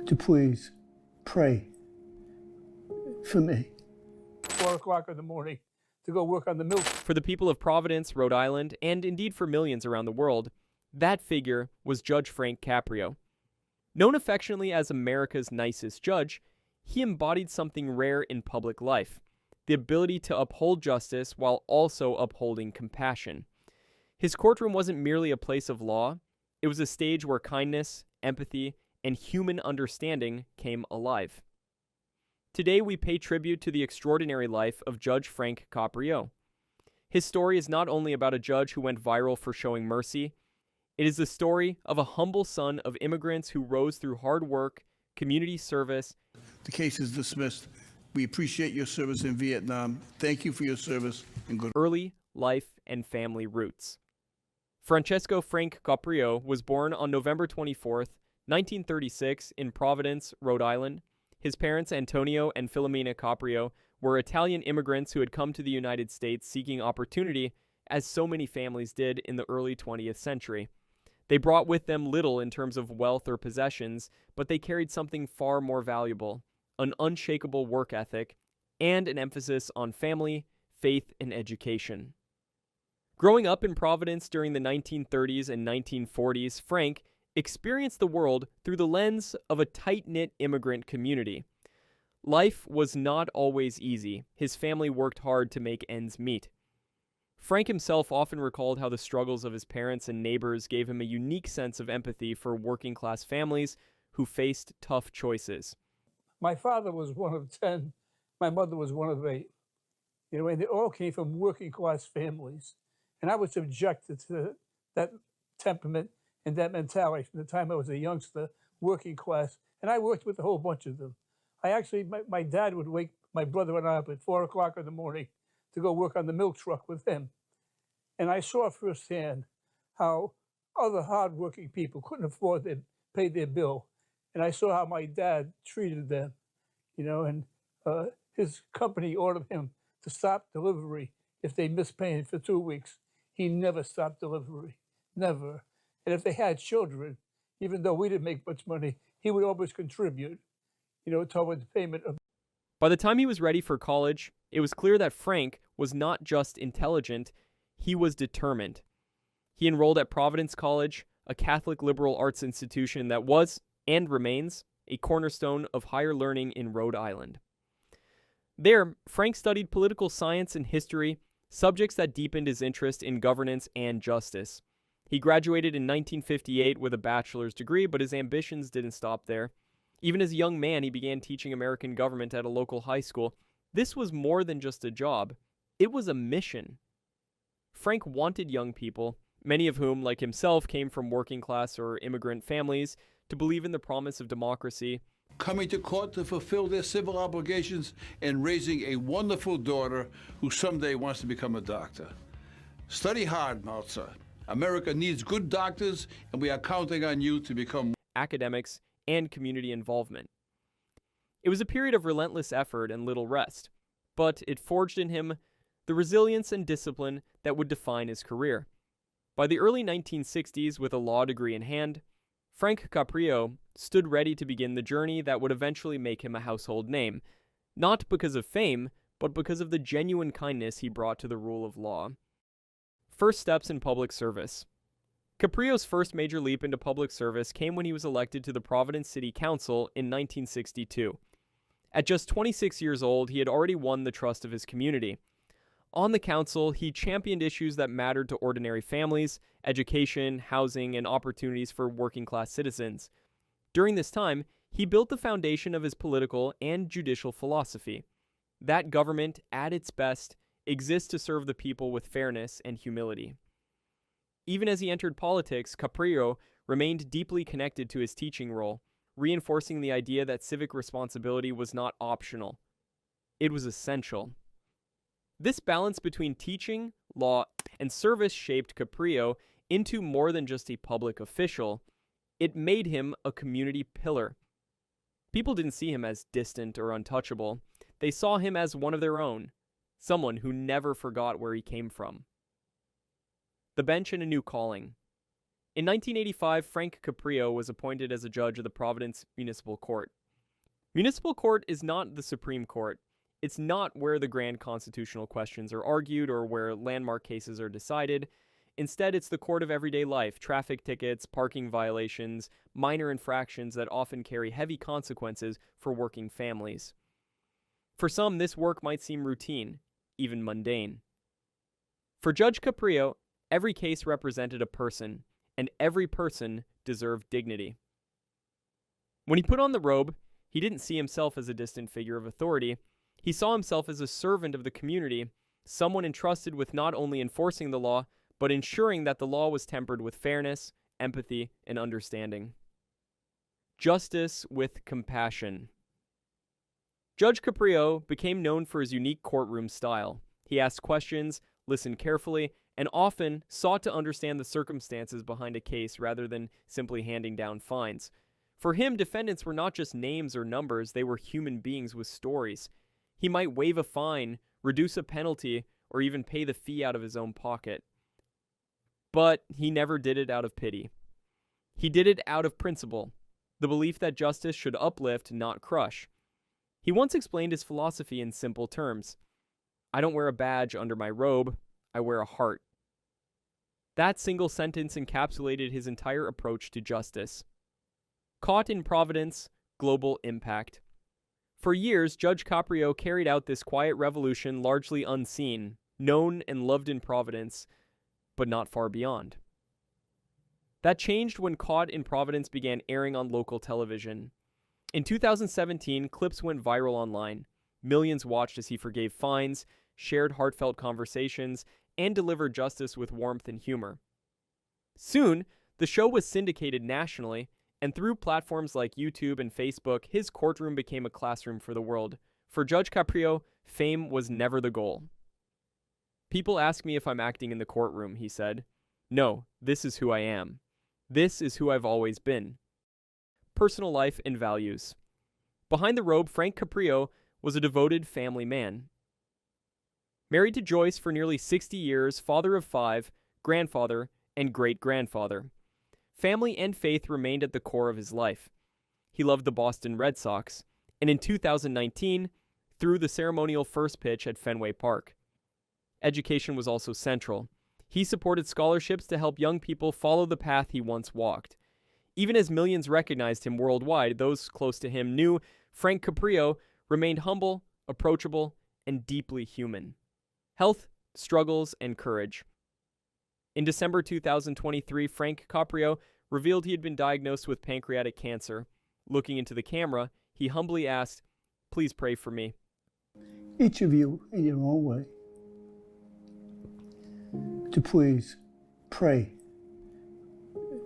to please pray for me. 4 o'clock in the morning to go work on the milk. For the people of Providence, Rhode Island, and indeed for millions around the world, that figure was Judge Frank Caprio. Known affectionately as America's nicest judge, he embodied something rare in public life: the ability to uphold justice while also upholding compassion. His courtroom wasn't merely a place of law, it was a stage where kindness, empathy, and human understanding came alive. Today we pay tribute to the extraordinary life of Judge Frank Caprio. His story is not only about a judge who went viral for showing mercy, it is the story of a humble son of immigrants who rose through hard work, community service. The case is dismissed. We appreciate your service in Vietnam. Thank you for your service and good Early life and family roots. Francesco Frank Caprio was born on November 24th, 1936 in Providence, Rhode Island. His parents, Antonio and Filomena Caprio, were Italian immigrants who had come to the United States seeking opportunity, as so many families did in the early 20th century. They brought with them little in terms of wealth or possessions, but they carried something far more valuable: an unshakable work ethic and an emphasis on family, faith, and education. Growing up in Providence during the 1930s and 1940s, Frank experienced the world through the lens of a tight-knit immigrant community. Life was not always easy. His family worked hard to make ends meet. Frank himself often recalled how the struggles of his parents and neighbors gave him a unique sense of empathy for working-class families who faced tough choices. My father was one of 10. My mother was one of 8. And they all came from working class families. And I was subjected to that temperament and that mentality from the time I was a youngster, working class. And I worked with a whole bunch of them. My dad would wake my brother and I up at 4 o'clock in the morning to go work on the milk truck with him. And I saw firsthand how other hardworking people couldn't afford to pay their bill. And I saw how my dad treated them, and his company ordered him to stop delivery if they missed paying for 2 weeks. He never stopped delivery, never. And if they had children, even though we didn't make much money, he would always contribute, toward the payment of. By the time he was ready for college, it was clear that Frank was not just intelligent, he was determined. He enrolled at Providence College, a Catholic liberal arts institution that was, and remains, a cornerstone of higher learning in Rhode Island. There, Frank studied political science and history, subjects that deepened his interest in governance and justice. He graduated in 1958 with a bachelor's degree, but his ambitions didn't stop there. Even as a young man, he began teaching American government at a local high school. This was more than just a job. It was a mission. Frank wanted young people, many of whom, like himself, came from working class or immigrant families, to believe in the promise of democracy. Coming to court to fulfill their civil obligations and raising a wonderful daughter who someday wants to become a doctor. Study hard, Malza. America needs good doctors, and we are counting on you to become academics and community involvement. It was a period of relentless effort and little rest, but it forged in him the resilience and discipline that would define his career. By the early 1960s, with a law degree in hand, Frank Caprio stood ready to begin the journey that would eventually make him a household name, not because of fame, but because of the genuine kindness he brought to the rule of law. First steps in public service. Caprio's first major leap into public service came when he was elected to the Providence City Council in 1962. At just 26 years old, he had already won the trust of his community. On the council, he championed issues that mattered to ordinary families, education, housing, and opportunities for working-class citizens. During this time, he built the foundation of his political and judicial philosophy. That government, at its best, exists to serve the people with fairness and humility. Even as he entered politics, Caprio remained deeply connected to his teaching role, reinforcing the idea that civic responsibility was not optional. It was essential. This balance between teaching, law, and service shaped Caprio into more than just a public official. It made him a community pillar. People didn't see him as distant or untouchable. They saw him as one of their own, someone who never forgot where he came from. The bench and a new calling. In 1985, Frank Caprio was appointed as a judge of the Providence Municipal Court. Municipal Court is not the Supreme Court. It's not where the grand constitutional questions are argued or where landmark cases are decided. Instead, it's the court of everyday life, traffic tickets, parking violations, minor infractions that often carry heavy consequences for working families. For some, this work might seem routine, even mundane. For Judge Caprio, every case represented a person, and every person deserved dignity. When he put on the robe, he didn't see himself as a distant figure of authority. He saw himself as a servant of the community, someone entrusted with not only enforcing the law, but ensuring that the law was tempered with fairness, empathy, and understanding. Justice with compassion. Judge Caprio became known for his unique courtroom style. He asked questions, listened carefully, and often sought to understand the circumstances behind a case rather than simply handing down fines. For him, defendants were not just names or numbers, they were human beings with stories. He might waive a fine, reduce a penalty, or even pay the fee out of his own pocket. But he never did it out of pity. He did it out of principle, the belief that justice should uplift, not crush. He once explained his philosophy in simple terms. I don't wear a badge under my robe, I wear a heart. That single sentence encapsulated his entire approach to justice. Caught in Providence, global impact. For years, Judge Caprio carried out this quiet revolution largely unseen, known and loved in Providence, but not far beyond. That changed when Caught in Providence began airing on local television. In 2017, clips went viral online. Millions watched as he forgave fines, shared heartfelt conversations, and delivered justice with warmth and humor. Soon, the show was syndicated nationally, and through platforms like YouTube and Facebook, his courtroom became a classroom for the world. For Judge Caprio, fame was never the goal. People ask me if I'm acting in the courtroom, he said. No, this is who I am. This is who I've always been. Personal life and values. Behind the robe, Frank Caprio was a devoted family man. Married to Joyce for nearly 60 years, father of 5, grandfather, and great-grandfather. Family and faith remained at the core of his life. He loved the Boston Red Sox, and in 2019, threw the ceremonial first pitch at Fenway Park. Education was also central. He supported scholarships to help young people follow the path he once walked. Even as millions recognized him worldwide, those close to him knew Frank Caprio remained humble, approachable, and deeply human. Health, struggles, and courage. In December 2023, Frank Caprio revealed he had been diagnosed with pancreatic cancer. Looking into the camera, he humbly asked, "Please pray for me." Each of you, in your own way, to please pray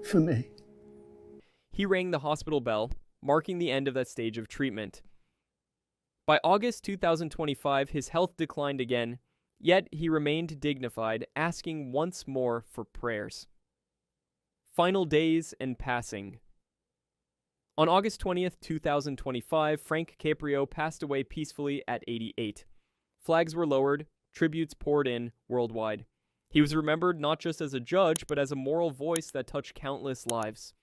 for me. He rang the hospital bell, marking the end of that stage of treatment. By August 2025, his health declined again, yet he remained dignified, asking once more for prayers. Final days and passing. On August 20th, 2025, Frank Caprio passed away peacefully at 88. Flags were lowered, tributes poured in worldwide. He was remembered not just as a judge, but as a moral voice that touched countless lives.